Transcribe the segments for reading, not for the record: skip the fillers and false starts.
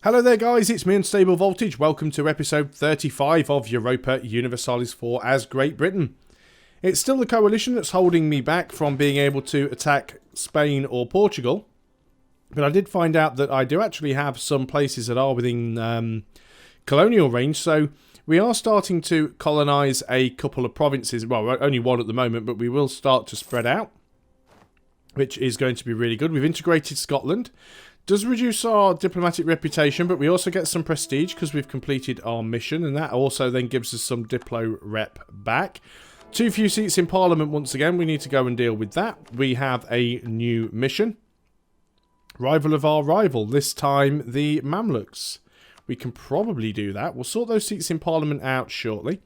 Hello there guys, it's me Unstable Voltage. Welcome to episode 35 of Europa Universalis IV as Great Britain. It's still the coalition that's holding me back from being able to attack Spain or Portugal. But I did find out that I do actually have some places that are within colonial range. So we are starting to colonise a couple of provinces. Well, only one at the moment, but we will start to spread out, which is going to be really good. We've integrated Scotland. Does reduce our diplomatic reputation, but we also get some prestige because we've completed our mission, and that also then gives us some Diplo rep back. Too few seats in Parliament once again. We need to go and deal with that. We have a new mission. Rival of our rival, this time the Mamluks. We can probably do that. We'll sort those seats in Parliament out shortly.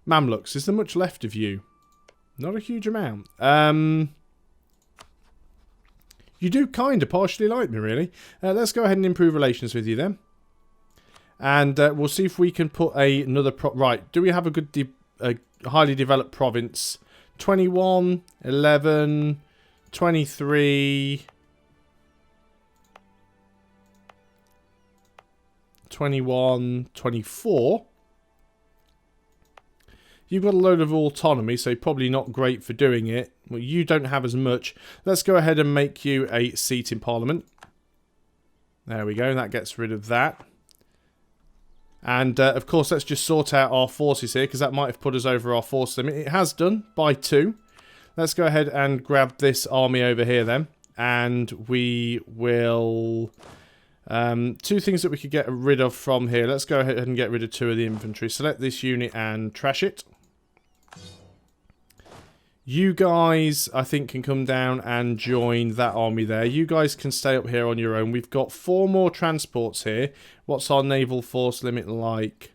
Mamluks, is there much left of you? Not a huge amount. You do kind of partially like me, really. Let's go ahead and improve relations with you then. And we'll see if we can put another... Right, do we have a good, highly developed province? 21, 11, 23... 21, 24... You've got a load of autonomy, so probably not great for doing it. Well, you don't have as much. Let's go ahead and make you a seat in Parliament. There we go. That gets rid of that. And, of course, let's just sort out our forces here, because that might have put us over our force limit. It has done, by 2. Let's go ahead and grab this army over here, then. And we will... 2 things that we could get rid of from here. Let's go ahead and get rid of 2 of the infantry. Select this unit and trash it. You guys, I think, can come down and join that army there. You guys can stay up here on your own. We've got 4 more transports here. What's our naval force limit like?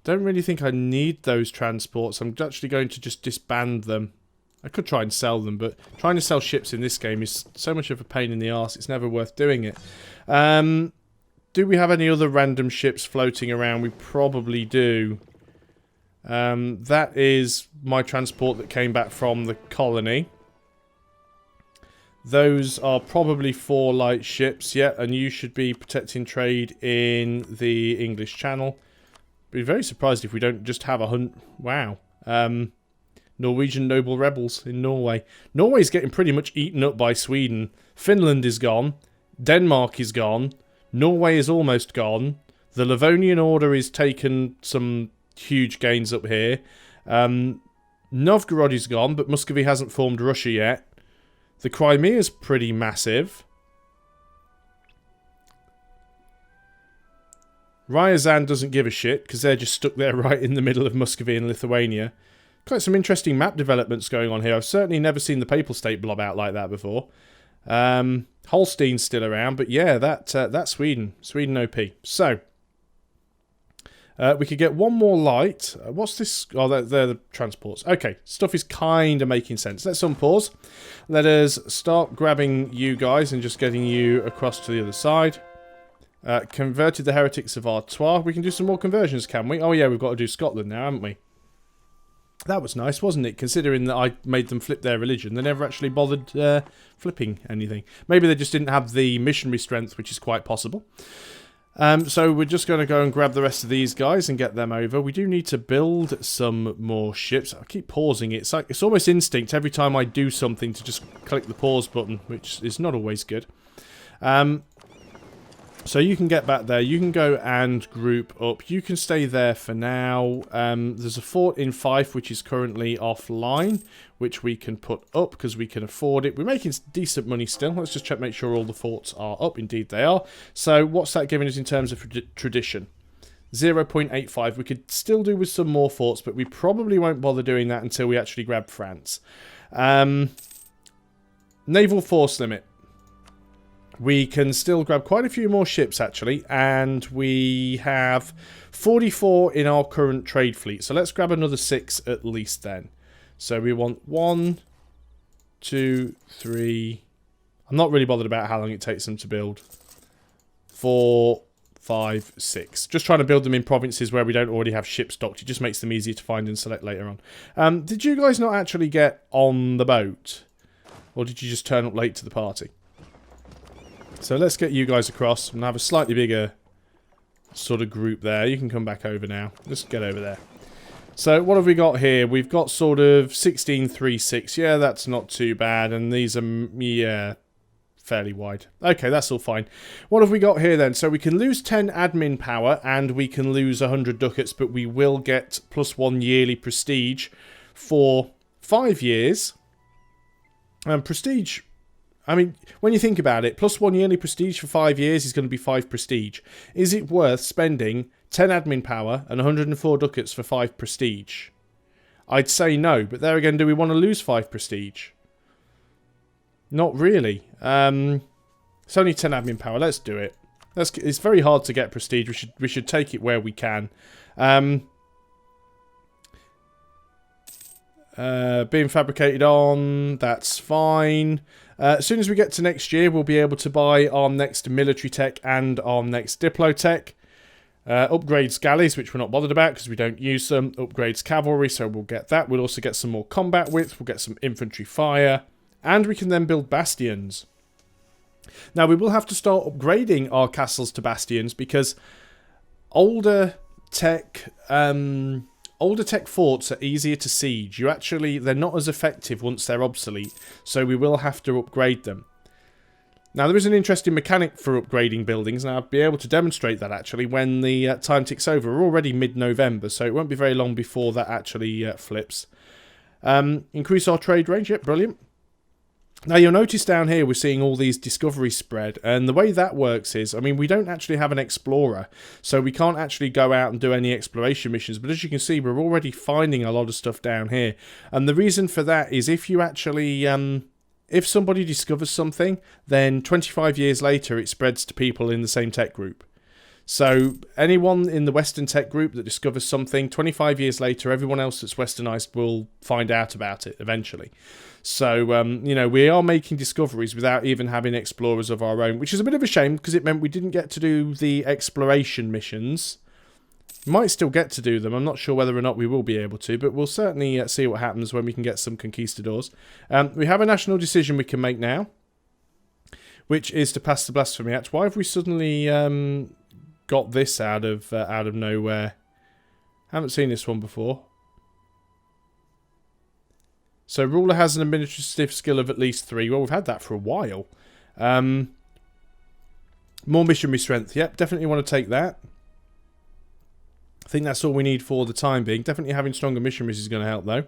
Don't really think I need those transports. I'm actually going to just disband them. I could try and sell them, but trying to sell ships in this game is so much of a pain in the arse. It's never worth doing it. Do we have any other random ships floating around? We probably do. That is my transport that came back from the colony. Those are probably 4 light ships, yeah, and you should be protecting trade in the English Channel. Be very surprised if we don't just have 100. Wow. Norwegian noble rebels in Norway. Norway's getting pretty much eaten up by Sweden. Finland is gone. Denmark is gone. Norway is almost gone. The Livonian Order is taken some huge gains up here. Novgorod is gone, but Muscovy hasn't formed Russia yet. The Crimea is pretty massive. Ryazan doesn't give a shit, because they're just stuck there right in the middle of Muscovy and Lithuania. Quite some interesting map developments going on here. I've certainly never seen the Papal State blob out like that before. Holstein's still around, but yeah, that's Sweden. Sweden OP. So, we could get 1 more light. What's this? Oh, they're the transports. Okay, stuff is kind of making sense. Let's unpause. Let us start grabbing you guys and just getting you across to the other side. Converted the heretics of Artois. We can do some more conversions, can we? Oh yeah, we've got to do Scotland now, haven't we? That was nice, wasn't it? Considering that I made them flip their religion. They never actually bothered flipping anything. Maybe they just didn't have the missionary strength, which is quite possible. So we're just going to go and grab the rest of these guys and get them over. We do need to build some more ships. I keep pausing it. It's almost instinct every time I do something to just click the pause button, which is not always good. So you can get back there. You can go and group up. You can stay there for now. There's a fort in Fife, which is currently offline, which we can put up because we can afford it. We're making decent money still. Let's just check, make sure all the forts are up. Indeed, they are. So what's that giving us in terms of tradition? 0.85. We could still do with some more forts, but we probably won't bother doing that until we actually grab France. Naval force limit. We can still grab quite a few more ships, actually, and we have 44 in our current trade fleet. So let's grab another 6 at least then. So we want 1, 2, 3... I'm not really bothered about how long it takes them to build. 4, 5, 6. Just trying to build them in provinces where we don't already have ships docked. It just makes them easier to find and select later on. Did you guys not actually get on the boat? Or did you just turn up late to the party? So let's get you guys across and have a slightly bigger sort of group there. You can come back over now. Let's get over there. So what have we got here? We've got sort of 1636. Yeah, that's not too bad. And these are, yeah, fairly wide. Okay, that's all fine. What have we got here then? So we can lose 10 admin power and we can lose 100 ducats, but we will get +1 yearly prestige for 5 years. And prestige, I mean, when you think about it, +1 yearly prestige for 5 years is going to be 5 prestige. Is it worth spending 10 admin power and 104 ducats for 5 prestige? I'd say no, but there again, do we want to lose 5 prestige? Not really. It's only 10 admin power. Let's do it. It's very hard to get prestige. We should take it where we can. Being fabricated on, that's fine. As soon as we get to next year, we'll be able to buy our next military tech and our next diplo tech. Upgrades galleys, which we're not bothered about because we don't use them. Upgrades cavalry, so we'll get that. We'll also get some more combat width. We'll get some infantry fire. And we can then build bastions. Now, we will have to start upgrading our castles to bastions because older tech forts are easier to siege. They're not as effective once they're obsolete, so we will have to upgrade them. Now, there is an interesting mechanic for upgrading buildings, and I'll be able to demonstrate that actually when the time ticks over. We're already mid-November, so it won't be very long before that actually flips. Increase our trade range, yep, brilliant. Now, you'll notice down here we're seeing all these discoveries spread, and the way that works is, I mean, we don't actually have an explorer, so we can't actually go out and do any exploration missions, but as you can see, we're already finding a lot of stuff down here, and the reason for that is if you actually, if somebody discovers something, then 25 years later it spreads to people in the same tech group. So anyone in the Western tech group that discovers something, 25 years later, everyone else that's Westernized will find out about it eventually. So, you know, we are making discoveries without even having explorers of our own, which is a bit of a shame because it meant we didn't get to do the exploration missions. Might still get to do them. I'm not sure whether or not we will be able to, but we'll certainly see what happens when we can get some conquistadors. We have a national decision we can make now, which is to pass the Blasphemy Act. Why have we suddenly got this out of nowhere? Haven't seen this one before. So ruler has an administrative skill of at least 3. Well, we've had that for a while. More missionary strength. Yep, definitely want to take that. I think that's all we need for the time being. Definitely having stronger missionaries is going to help, though.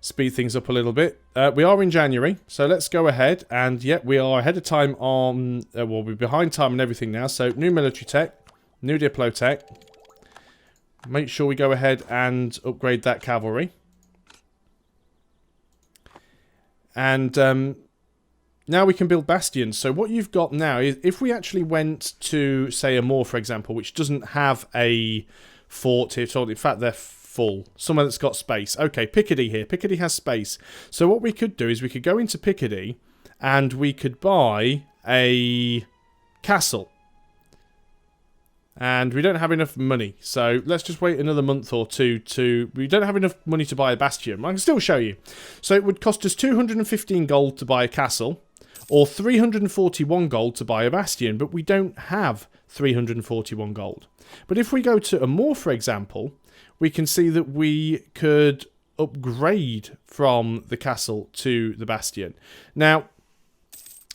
Speed things up a little bit. We are in January, so let's go ahead. And, yep, we are ahead of time on... well, we're behind time on everything now. So, new military tech. New diplo tech. Make sure we go ahead and upgrade that cavalry. And now we can build bastions. So what you've got now is if we actually went to, say, a moor, for example, which doesn't have a fort here. So in fact, they're full. Somewhere that's got space. Okay, Picardy here. Picardy has space. So what we could do is we could go into Picardy and we could buy a castle. And we don't have enough money, so let's just wait another month or two to... We don't have enough money to buy a bastion. I can still show you. So it would cost us 215 gold to buy a castle, or 341 gold to buy a bastion, but we don't have 341 gold. But if we go to a moor, for example, we can see that we could upgrade from the castle to the bastion. Now...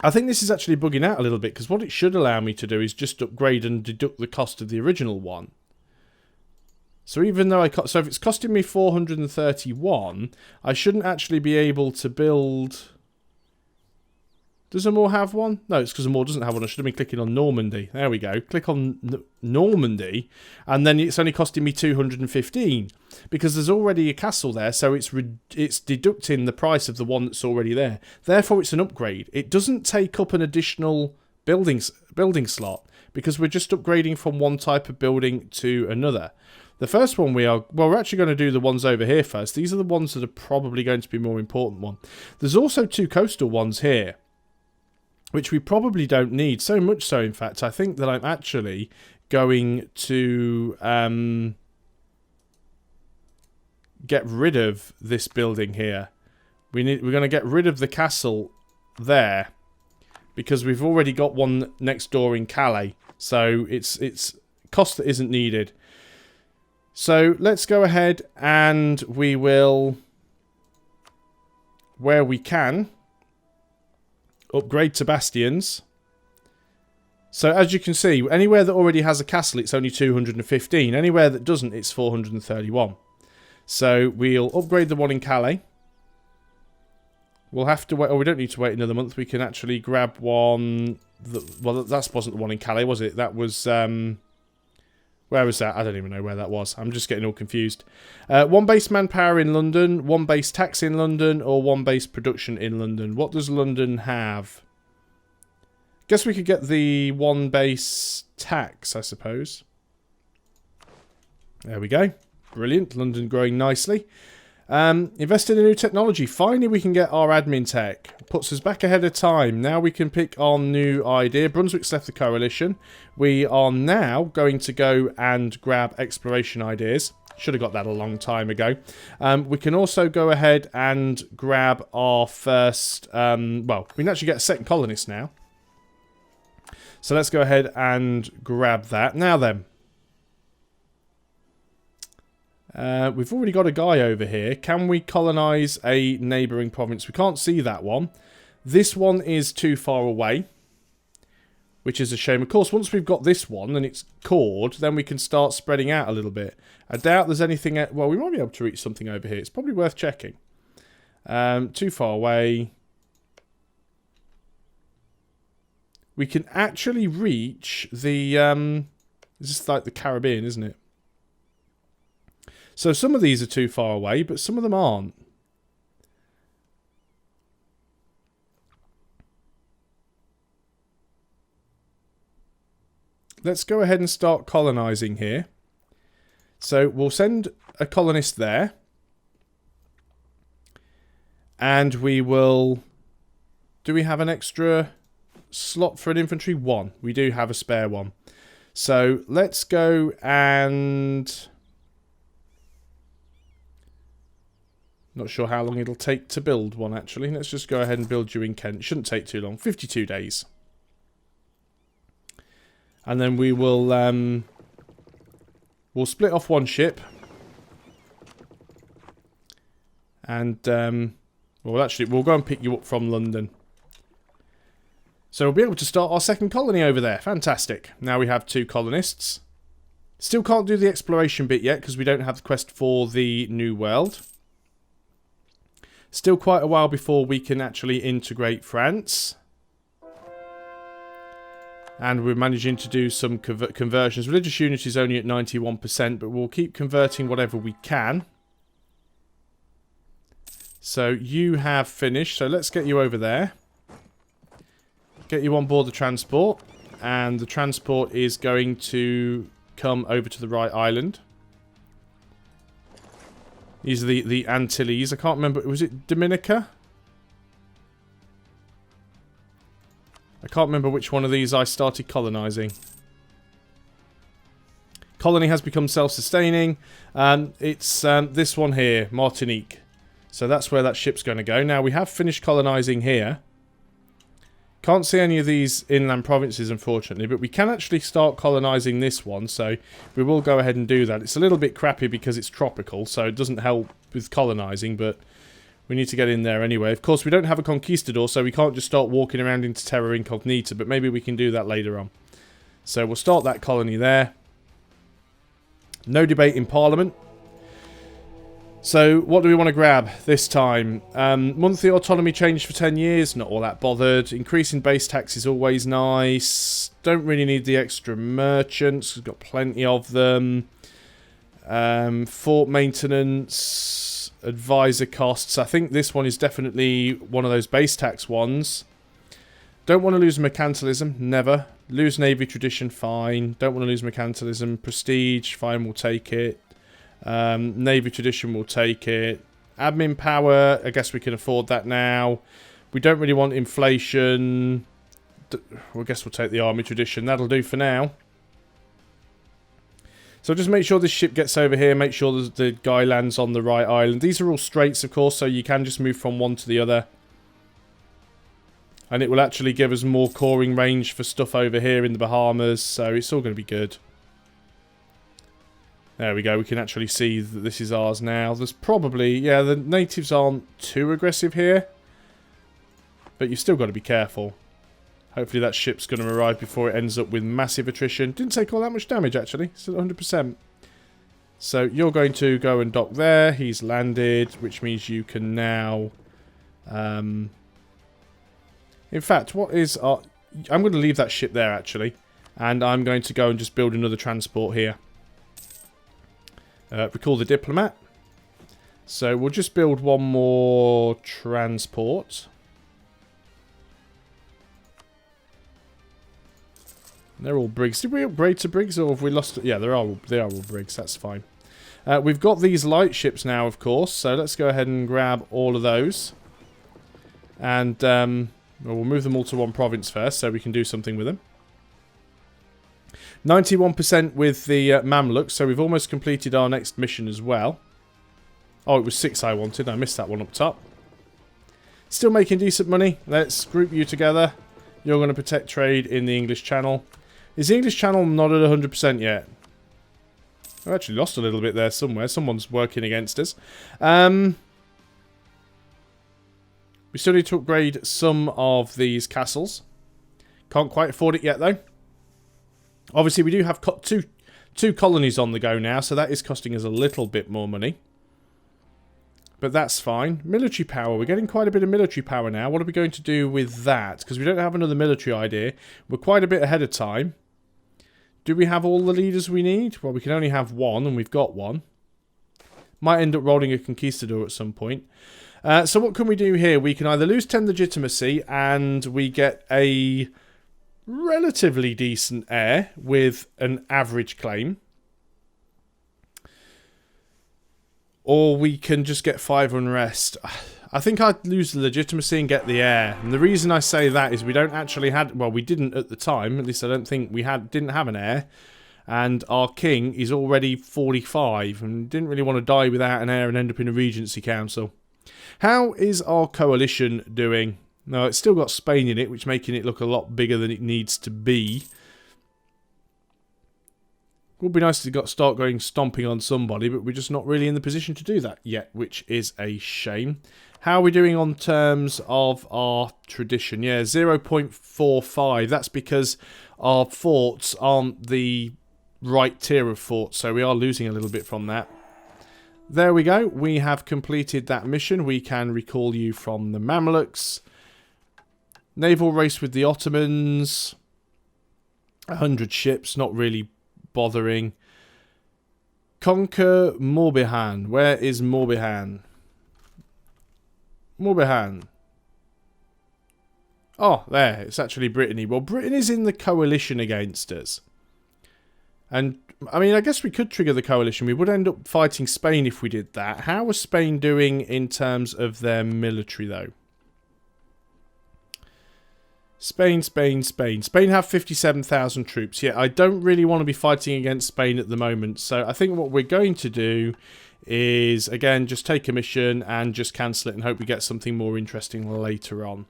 I think this is actually bugging out a little bit because what it should allow me to do is just upgrade and deduct the cost of the original one. So even though so if it's costing me 431, I shouldn't actually be able to build... Does a moor have one? No, it's because a moor doesn't have one. I should have been clicking on Normandy. There we go. Click on Normandy, and then it's only costing me 215 because there's already a castle there, so it's deducting the price of the one that's already there. Therefore, it's an upgrade. It doesn't take up an additional building slot because we're just upgrading from one type of building to another. The first one we're actually going to do the ones over here first. These are the ones that are probably going to be more important one. There's also 2 coastal ones here, which we probably don't need. So much so, in fact, I think that I'm actually going to get rid of this building here. We're going to get rid of the castle there because we've already got one next door in Calais. So it's cost that isn't needed. So let's go ahead and we will, where we can, upgrade to bastions. So as you can see, anywhere that already has a castle, it's only 215. Anywhere that doesn't, it's 431. So we'll upgrade the one in Calais. We'll have to wait, or we don't need to wait another month. We can actually grab one. Well, that wasn't the one in Calais, was it? That was, where was that? I don't even know where that was. I'm just getting all confused. One base manpower in London, one base tax in London, or one base production in London. What does London have? Guess we could get the one base tax, I suppose. There we go. Brilliant. London growing nicely. Invest in a new technology. Finally, we can get our admin tech. Puts us back ahead of time. Now we can pick our new idea. Brunswick's left the coalition. We are now going to go and grab exploration ideas. Should have got that a long time ago. We can also go ahead and grab our first... well, we can actually get a second colonist now. So let's go ahead and grab that. Now then. We've already got a guy over here. Can we colonise a neighbouring province? We can't see that one. This one is too far away, which is a shame. Of course, once we've got this one and it's cored, then we can start spreading out a little bit. I doubt there's anything... Well, we might be able to reach something over here. It's probably worth checking. Too far away. We can actually reach the... it's just like the Caribbean, isn't it? So some of these are too far away, but some of them aren't. Let's go ahead and start colonising here. So we'll send a colonist there. And we will... Do we have an extra slot for an infantry? One. We do have a spare one. So let's go and... Not sure how long it'll take to build one, actually. Let's just go ahead and build you in Kent. It shouldn't take too long. 52 days. And then we will... we'll split off one ship. And... well, actually, we'll go and pick you up from London. So we'll be able to start our second colony over there. Fantastic. Now we have 2 colonists. Still can't do the exploration bit yet, because we don't have the quest for the New World. Still quite a while before we can actually integrate France. And we're managing to do some conversions. Religious unity is only at 91%, but we'll keep converting whatever we can. So you have finished. So let's get you over there. Get you on board the transport. And the transport is going to come over to the right island. These are the Antilles. I can't remember. Was it Dominica? I can't remember which one of these I started colonising. Colony has become self-sustaining. It's this one here, Martinique. So that's where that ship's going to go. Now, we have finished colonising here. Can't see any of these inland provinces, unfortunately, but we can actually start colonising this one, so we will go ahead and do that. It's a little bit crappy because it's tropical, so it doesn't help with colonising, but we need to get in there anyway. Of course, we don't have a conquistador, so we can't just start walking around into Terra Incognita, but maybe we can do that later on. So we'll start that colony there. No debate in Parliament. So, what do we want to grab this time? Monthly autonomy change for 10 years, not all that bothered. Increasing base tax is always nice. Don't really need the extra merchants, we've got plenty of them. Fort maintenance, advisor costs. I think this one is definitely one of those base tax ones. Don't want to lose mercantilism, never. Lose navy tradition, fine. Don't want to lose mercantilism. Prestige, fine, we'll take it. Navy tradition will take it. Admin power, I guess we can afford that now. We don't really want inflation. I guess we'll take the army tradition. That'll do for now. So just make sure this ship gets over here. Make sure the guy lands on the right island. These are all straits, of course, so you can just move from one to the other. And it will actually give us more coring range for stuff over here in the Bahamas. So it's all going to be good. There we go. We can actually see that this is ours now. There's probably... Yeah, the natives aren't too aggressive here. But you've still got to be careful. Hopefully that ship's going to arrive before it ends up with massive attrition. Didn't take all that much damage, actually. Still 100%. So you're going to go and dock there. He's landed, which means you can now... in fact, what is our... I'm going to leave that ship there, actually. And I'm going to go and just build another transport here. Recall the diplomat. So we'll just build one more transport. They're all brigs. Did we upgrade to brigs or have we lost it? Yeah, they are all brigs. That's fine. We've got these light ships now, of course. So let's go ahead and grab all of those. And we'll move them all to one province first so we can do something with them. 91% with the Mamluks, so we've almost completed our next mission as well. Oh, it was 6 I wanted. I missed that one up top. Still making decent money. Let's group you together. You're going to protect trade in the English Channel. Is the English Channel not at 100% yet? I've actually lost a little bit there somewhere. Someone's working against us. We still need to upgrade some of these castles. Can't quite afford it yet, though. Obviously, we do have two colonies on the go now, so that is costing us a little bit more money. But that's fine. Military power. We're getting quite a bit of military power now. What are we going to do with that? Because we don't have another military idea. We're quite a bit ahead of time. Do we have all the leaders we need? Well, we can only have one, and we've got one. Might end up rolling a conquistador at some point. So what can we do here? We can either lose 10 legitimacy, and we get a relatively decent heir with an average claim. Or we can just get 5 unrest. I think I'd lose the legitimacy and get the heir. And the reason I say that is we don't actually had... Well, we didn't at the time. At least I don't think we didn't have an heir. And our king is already 45. And didn't really want to die without an heir and end up in a regency council. How is our coalition doing? No, it's still got Spain in it, which is making it look a lot bigger than it needs to be. Would be nice to start going stomping on somebody, but we're just not really in the position to do that yet, which is a shame. How are we doing on terms of our tradition? Yeah, 0.45. That's because our forts aren't the right tier of forts, so we are losing a little bit from that. There we go. We have completed that mission. We can recall you from the Mamluks. Naval race with the Ottomans. 100 ships, not really bothering. Conquer Morbihan. Where is Morbihan? Morbihan. Oh, there. It's actually Brittany. Well, Britain is in the coalition against us. And, I mean, I guess we could trigger the coalition. We would end up fighting Spain if we did that. How was Spain doing in terms of their military, though? Spain, Spain, Spain. Spain have 57,000 troops. Yeah, I don't really want to be fighting against Spain at the moment. So I think what we're going to do is, again, just take a mission and just cancel it and hope we get something more interesting later on.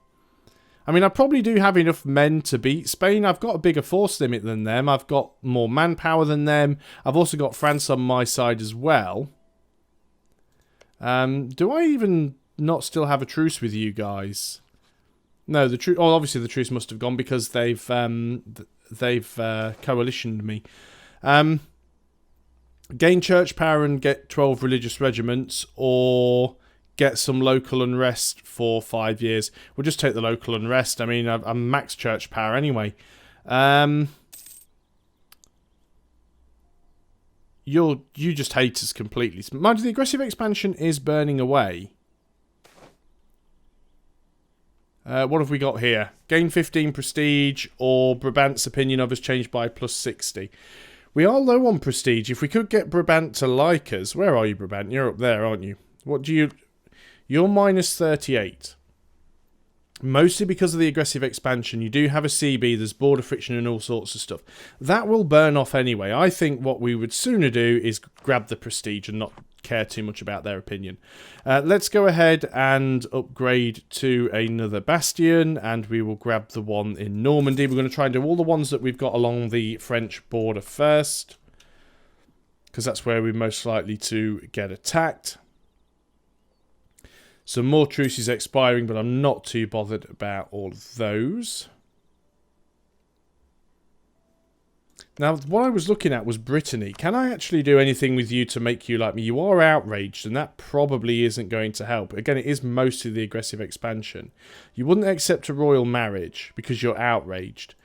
I mean, I probably do have enough men to beat Spain. I've got a bigger force limit than them. I've got more manpower than them. I've also got France on my side as well. Do I even not still have a truce with you guys? No, the truce. Oh, obviously the truce must have gone because they've coalitioned me. Gain church power and get 12 religious regiments, or get some local unrest for 5 years. We'll just take the local unrest. I mean, I'm max church power anyway. You just hate us completely. Mind you, the aggressive expansion is burning away. What have we got here? Gain 15 prestige, or Brabant's opinion of us changed by plus 60. We are low on prestige. If we could get Brabant to like us... Where are you, Brabant? You're up there, aren't you? What do you... You're minus 38. Mostly because of the aggressive expansion. You do have a CB, there's border friction and all sorts of stuff. That will burn off anyway. I think what we would sooner do is grab the prestige and not care too much about their opinion. Let's go ahead and upgrade to another bastion, and we will grab the one in Normandy. We're going to try and do all the ones that we've got along the French border first, because that's where we're most likely to get attacked. Some more truces expiring, but I'm not too bothered about all of those. Now, what I was looking at was Brittany. Can I actually do anything with you to make you like me? You are outraged, and that probably isn't going to help. Again, it is mostly the aggressive expansion. You wouldn't accept a royal marriage because you're outraged.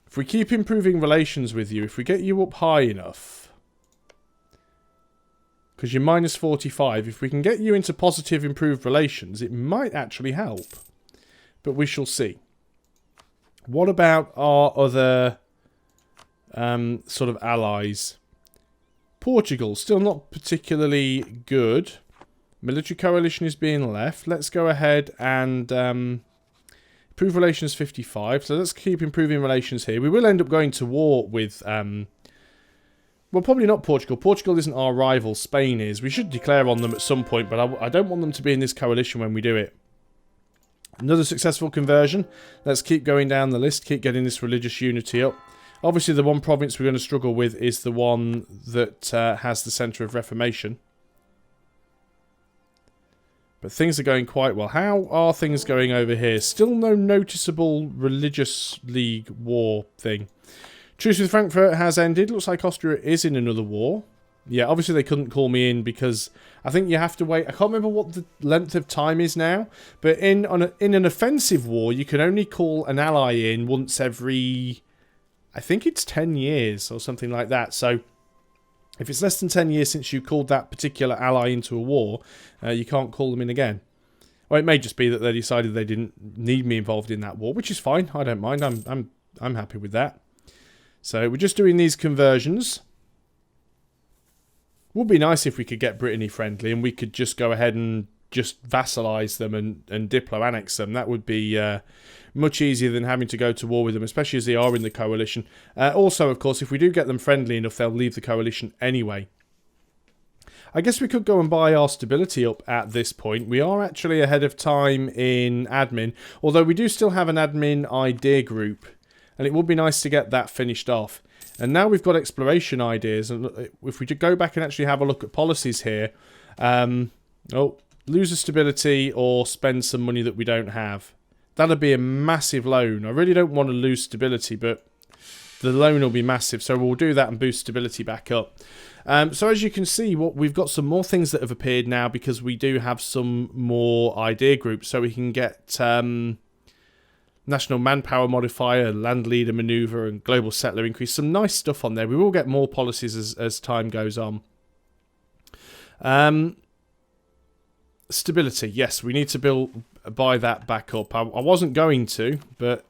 If we keep improving relations with you, if we get you up high enough, because you're minus 45, if we can get you into positive improved relations, it might actually help. But we shall see. What about our other sort of allies? Portugal, still not particularly good. Military coalition is being left. Let's go ahead and improve relations 55. So let's keep improving relations here. We will end up going to war with well, probably not Portugal. Portugal isn't our rival. Spain is. We should declare on them at some point, but I don't want them to be in this coalition when we do it. Another successful conversion. Let's keep going down the list. Keep getting this religious unity up. Obviously, the one province we're going to struggle with is the one that has the centre of Reformation. But things are going quite well. How are things going over here? Still no noticeable religious league war thing. Truce with Frankfurt has ended. Looks like Austria is in another war. Yeah, obviously they couldn't call me in because I think you have to wait. I can't remember what the length of time is now. But in an offensive war, you can only call an ally in once every... I think it's 10 years or something like that. So if it's less than 10 years since you called that particular ally into a war, you can't call them in again. Or it may just be that they decided they didn't need me involved in that war, which is fine. I don't mind. I'm happy with that. So we're just doing these conversions. Would be nice if we could get Brittany friendly and we could just go ahead and just vassalize them and diplo-annex them. That would be much easier than having to go to war with them, especially as they are in the coalition. Also, of course, if we do get them friendly enough, they'll leave the coalition anyway. I guess we could go and buy our stability up at this point. We are actually ahead of time in admin, although we do still have an admin idea group, and it would be nice to get that finished off. And now we've got exploration ideas, and if we go back and actually have a look at policies here, lose a stability or spend some money that we don't have. That'll be a massive loan. I really don't want to lose stability, but the loan will be massive, so we'll do that and boost stability back up. So as you can see, we've got some more things that have appeared now because we do have some more idea groups, so we can get national manpower modifier, land leader maneuver, and global settler increase. Some nice stuff on there. We will get more policies as time goes on. Stability, yes, we need to buy that back up. I wasn't going to, but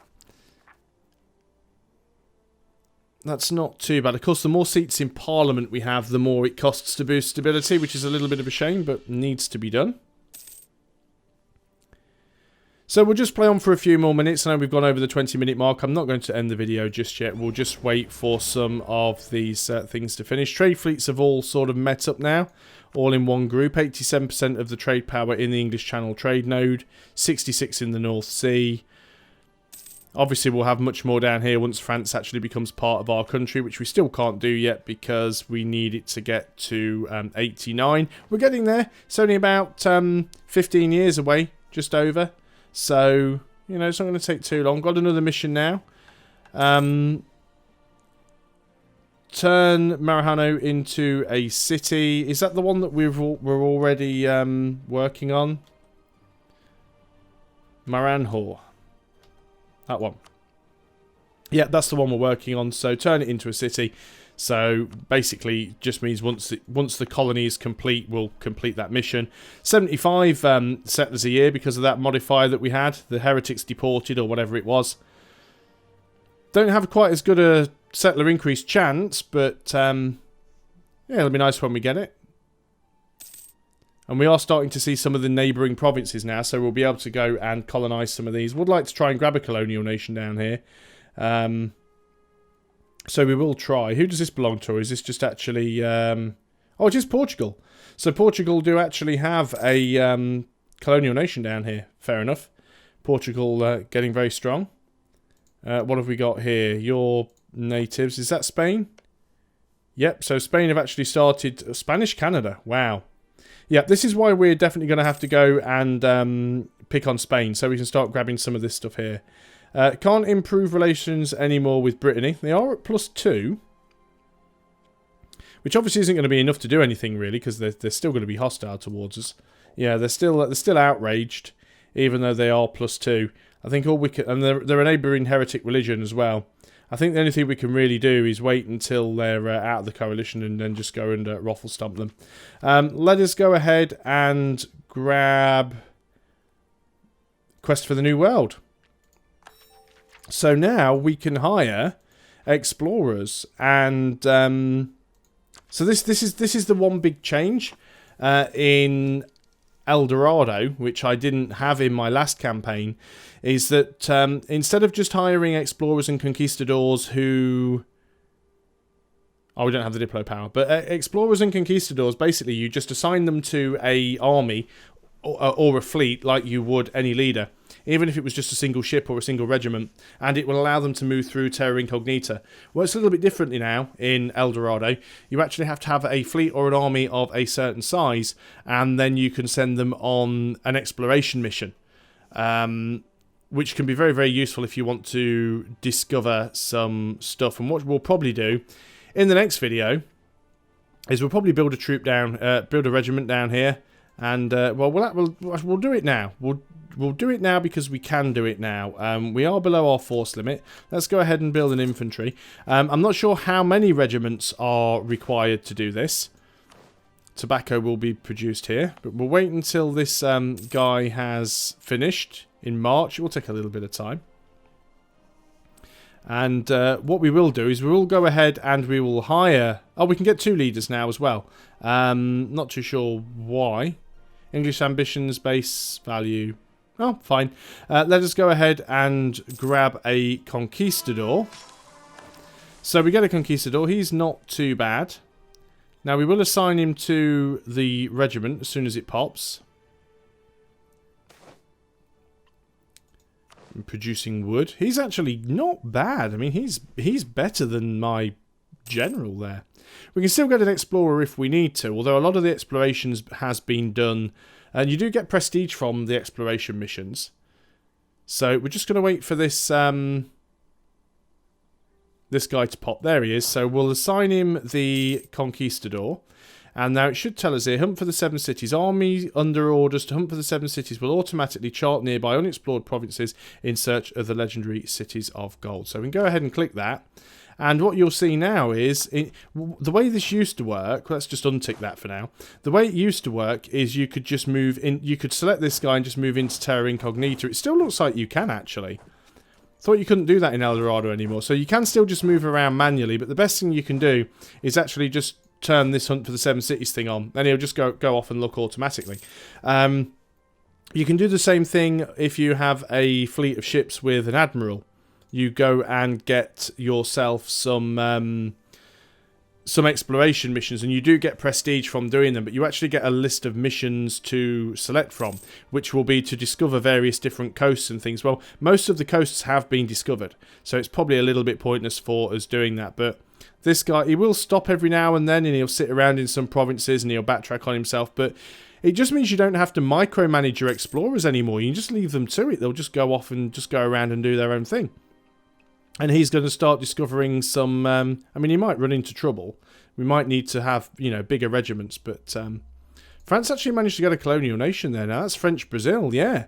that's not too bad. Of course, the more seats in Parliament we have, the more it costs to boost stability, which is a little bit of a shame, but needs to be done. So we'll just play on for a few more minutes. I know we've gone over the 20-minute mark. I'm not going to end the video just yet. We'll just wait for some of these things to finish. Trade fleets have all sort of met up now, all in one group. 87% of the trade power in the English Channel trade node, 66 in the North Sea. Obviously, we'll have much more down here once France actually becomes part of our country, which we still can't do yet because we need it to get to 89. We're getting there. It's only about 15 years away, just over. So, you know, it's not going to take too long. Got another mission now. Turn Marahano into a city. Is that the one that we're already working on? Maranhor. That one. Yeah, that's the one we're working on. So turn it into a city. So basically, just means once the colony is complete, we'll complete that mission. 75 settlers a year because of that modifier that we had. The heretics deported or whatever it was. Don't have quite as good a settler increase chance, but yeah, it'll be nice when we get it. And we are starting to see some of the neighbouring provinces now, so we'll be able to go and colonise some of these. Would like to try and grab a colonial nation down here. So we will try. Who does this belong to? Or is this just actually... Oh, it is Portugal. So Portugal do actually have a colonial nation down here. Fair enough. Portugal getting very strong. What have we got here? Your natives. Is that Spain? Yep, so Spain have actually started... Spanish Canada. Wow. Yeah, this is why we're definitely going to have to go and pick on Spain, so we can start grabbing some of this stuff here. Can't improve relations anymore with Brittany. They are at +2. Which obviously isn't going to be enough to do anything, really, because they're still going to be hostile towards us. Yeah, they're still outraged, even though they are +2. I think all we can... And they're a neighbouring heretic religion as well. I think the only thing we can really do is wait until they're out of the coalition and then just go and ruffle stomp them. Let us go ahead and grab Quest for the New World. So now we can hire explorers, and so this is the one big change in El Dorado, which I didn't have in my last campaign, is that instead of just hiring explorers and conquistadors who... Oh, we don't have the Diplo power. But explorers and conquistadors, basically, you just assign them to a army or a fleet like you would any leader, even if it was just a single ship or a single regiment, and it will allow them to move through Terra Incognita. Well, it's a little bit differently now in El Dorado. You actually have to have a fleet or an army of a certain size, and then you can send them on an exploration mission, which can be very, very useful if you want to discover some stuff. And what we'll probably do in the next video is we'll probably build a troop down, build a regiment down here, and well, we'll do it now. We'll do it now because we can do it now. We are below our force limit. Let's go ahead and build an infantry. I'm not sure how many regiments are required to do this. Tobacco will be produced here, but we'll wait until this guy has finished in March. It will take a little bit of time. And what we will do is we will go ahead and we will hire... Oh, we can get 2 leaders now as well. Not too sure why. English ambitions, base value... Oh, fine. Let us go ahead and grab a conquistador. So we get a conquistador. He's not too bad. Now we will assign him to the regiment as soon as it pops. And producing wood. He's actually not bad. I mean, he's better than my general there. We can still get an explorer if we need to, although a lot of the explorations has been done. And you do get prestige from the exploration missions. So we're just going to wait for this this guy to pop. There he is. So we'll assign him the Conquistador. And now it should tell us here, hunt for the 7 cities. Army under orders to hunt for the 7 cities will automatically chart nearby unexplored provinces in search of the legendary cities of gold. So we can go ahead and click that. And what you'll see now is, the way this used to work, let's just untick that for now. The way it used to work is you could just move in, you could select this guy and just move into Terra Incognita. It still looks like you can actually. Thought you couldn't do that in El Dorado anymore. So you can still just move around manually, but the best thing you can do is actually just turn this hunt for the 7 cities thing on. And he'll just go off and look automatically. You can do the same thing if you have a fleet of ships with an admiral. You go and get yourself some exploration missions, and you do get prestige from doing them, but you actually get a list of missions to select from, which will be to discover various different coasts and things. Well, most of the coasts have been discovered, so it's probably a little bit pointless for us doing that, but this guy, he will stop every now and then, and he'll sit around in some provinces, and he'll backtrack on himself, but it just means you don't have to micromanage your explorers anymore. You can just leave them to it. They'll just go off and just go around and do their own thing. And he's going to start discovering some... I mean, he might run into trouble. We might need to have, you know, bigger regiments. But France actually managed to get a colonial nation there now. That's French-Brazil, yeah.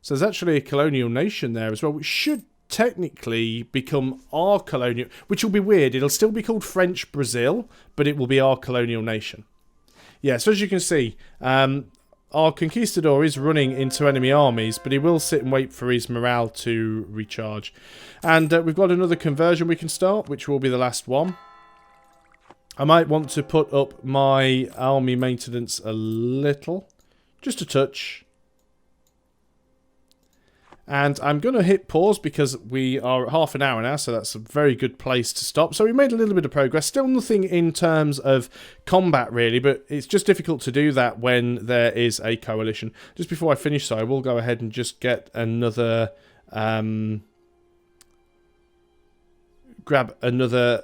So there's actually a colonial nation there as well, which should technically become our colonial... Which will be weird. It'll still be called French-Brazil, but it will be our colonial nation. Yeah, so as you can see... our Conquistador is running into enemy armies, but he will sit and wait for his morale to recharge. And we've got another conversion we can start, which will be the last one. I might want to put up my army maintenance a little. Just a touch. And I'm going to hit pause because we are at half an hour now, so that's a very good place to stop. So we made a little bit of progress. Still nothing in terms of combat, really, but it's just difficult to do that when there is a coalition. Just before I finish, so I will go ahead and just get another... grab another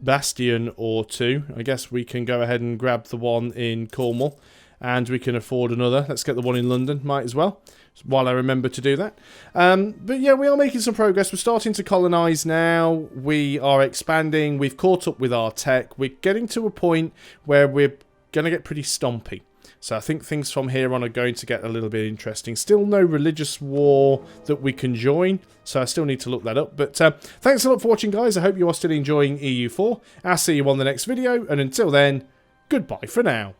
bastion or two. I guess we can go ahead and grab the one in Cornwall. And we can afford another. Let's get the one in London, might as well, while I remember to do that. But yeah, we are making some progress. We're starting to colonise now. We are expanding. We've caught up with our tech. We're getting to a point where we're going to get pretty stompy. So I think things from here on are going to get a little bit interesting. Still no religious war that we can join, so I still need to look that up. But thanks a lot for watching, guys. I hope you are still enjoying EU4. I'll see you on the next video, and until then, goodbye for now.